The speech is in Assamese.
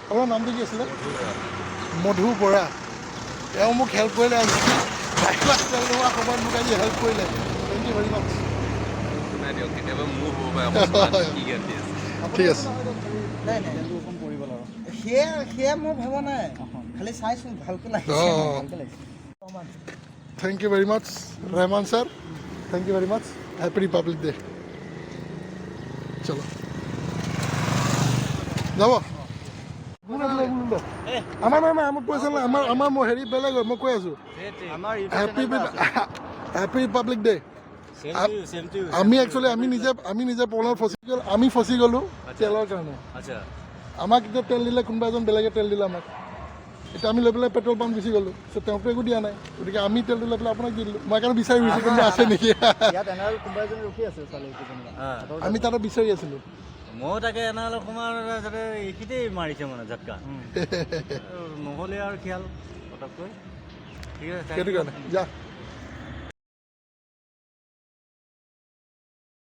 আপোনাৰ নামটো কি আছিলে? মধু বৰা। তেওঁ মোক হেল্প কৰিলে আজি বাইক তেল নোহোৱা সময়ত মোক আজি হেল্প কৰিলে। থেংক ইউ ভেৰি মাছ। কেতিয়াবা মোৰ হ'ব পাৰে কি গেৰাণ্টি আছে। ঠিক আছে। নাই নাই পৰিব লাগিব সেয়া মই ভবা নাই খালি চাইছোঁ ভালকৈ লাগিছে ভালকৈ লাগিছে thank you very much Rehman sir thank you very much happy republic day চলো যাব আমাৰ নাই আমাক কৈ আছে আমাৰ হেৰি বেলেগ হয় মই কৈ আছোঁ হেপী ৰিপাব্লিক ডে আমি একচুৱেলি আমি নিজে প্ৰব্লেমত ফচি গ'লোঁ তেলৰ কাৰণে আমাক এতিয়া তেল দিলে কোনোবা এজন বেলেগে তেল দিলে আমাক এতিয়া আমি লৈ পেলাই পেট্ৰল পাম্প গুচি গ'লোঁ তেওঁকতো একো দিয়া নাই গতিকে আমি তেলটো লৈ পেলাই আপোনাক দি দিলোঁ মই কাৰণে বিচাৰি ফুৰিছোঁ কোনোবা আছে নেকি আমি তাতে বিচাৰি আছিলোঁ ময়ো তাকে এনেহ'লে সোমাৰ যাতে এইখিনিতেই মাৰিছে মানে ঝটকা নহ'লে আৰু খিয়াল পটককৈ ঠিক আছে সেইটো কাৰণে যা